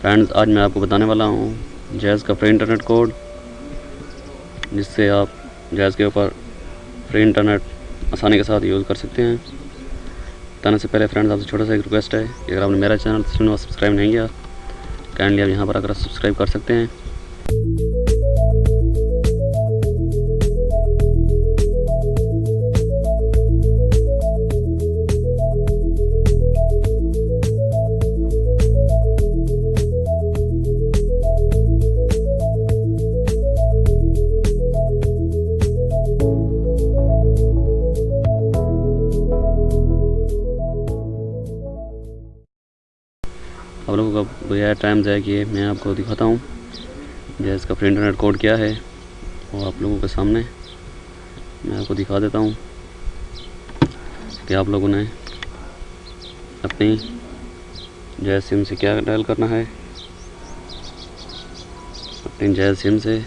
Friends, आज मैं आपको बताने वाला हूँ जैज़ का फ्री इंटरनेट कोड, जिससे आप जैज़ के ऊपर फ्री इंटरनेट आसानी के साथ यूज़ कर सकते हैं। बताने से पहले फ्रेंड्स, आपसे छोटा सा एक रिक्वेस्ट है कि अगर आपने मेरा चैनल सब्सक्राइब नहीं किया, काइंडली आप यहाँ पर आकर सब्सक्राइब कर सकते हैं। आप लोगों का बगैर टाइम ज़ाया किए मैं आपको दिखाता हूँ जैज़ का फ्री इंटरनेट कोड क्या है, और आप लोगों के सामने मैं आपको दिखा देता हूँ कि आप लोगों ने अपनी जैज़ सिम से क्या डायल करना है। अपनी जैज़ सिम से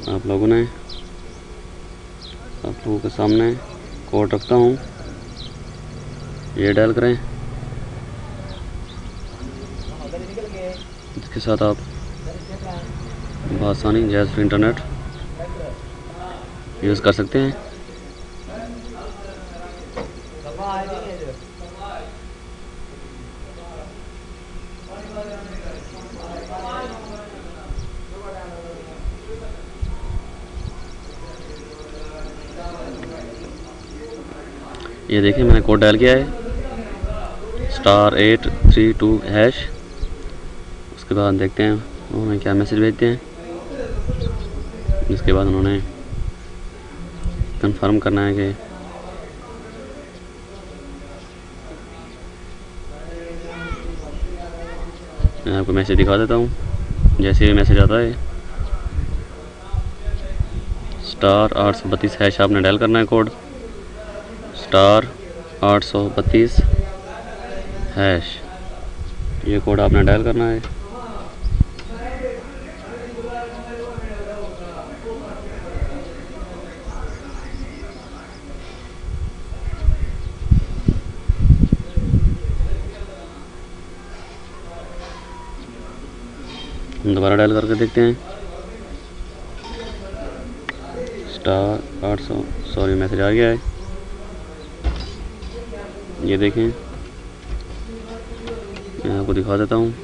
आप लोगों के सामने कोड रखता हूँ, ये डायल करें। इसके साथ आप आसानी जैज़ फ्री इंटरनेट यूज़ कर सकते हैं। ये देखिए, मैंने कोड डायल किया है *832#। उसके बाद देखते हैं उन्होंने क्या मैसेज भेजते हैं। जिसके बाद उन्होंने कंफर्म करना है कि मैं आपको मैसेज दिखा देता हूँ। जैसे ही मैसेज आता है *832# आपने डायल करना है कोड *832#। ये कोड आपने डायल करना है। हम दोबारा डायल करके देखते हैं *800। सॉरी, मैसेज आ गया है। ये देखें, मैं आपको दिखा देता हूँ।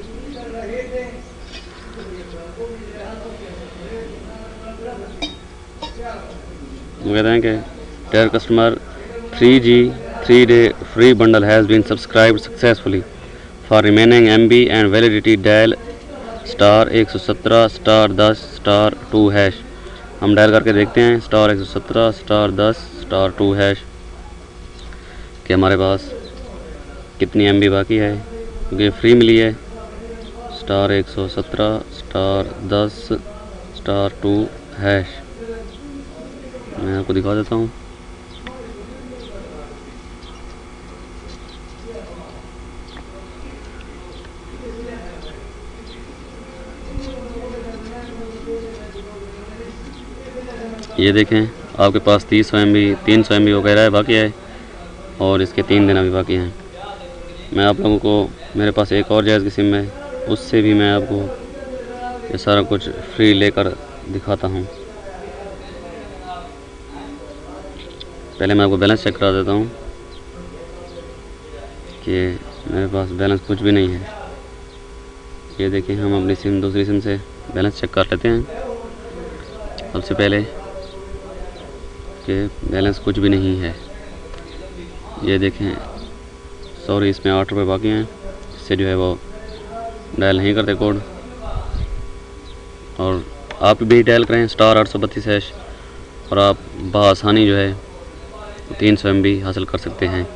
वो कहते हैं कि dear customer, 3G 3-day free bundle has been subscribed successfully. For remaining MB and validity dial *117*10*2#। हम डायल करके देखते हैं *117*10*2# कि हमारे पास कितनी MB बाकी है, क्योंकि फ्री मिली है। *117*10*2#। मैं आपको दिखा देता हूँ। ये देखें, आपके पास 300 MB 300 MB वगैरह है बाकी है, और इसके 3 दिन अभी बाकी हैं। मैं आप लोगों को, मेरे पास एक और जैज़ की सिम है, उससे भी मैं आपको ये सारा कुछ फ्री लेकर दिखाता हूँ। पहले मैं आपको बैलेंस चेक करा देता हूँ कि मेरे पास बैलेंस कुछ भी नहीं है। ये देखिए, हम अपनी दूसरी सिम से बैलेंस चेक कर लेते हैं। सबसे पहले कि बैलेंस कुछ भी नहीं है। ये देखें, सॉरी, इसमें 8 रुपये बाकी हैं। इससे जो है वो डायल नहीं करते कोड, और आप भी डायल करें *832#, और आप बआसानी जो है 300 MB हासिल कर सकते हैं।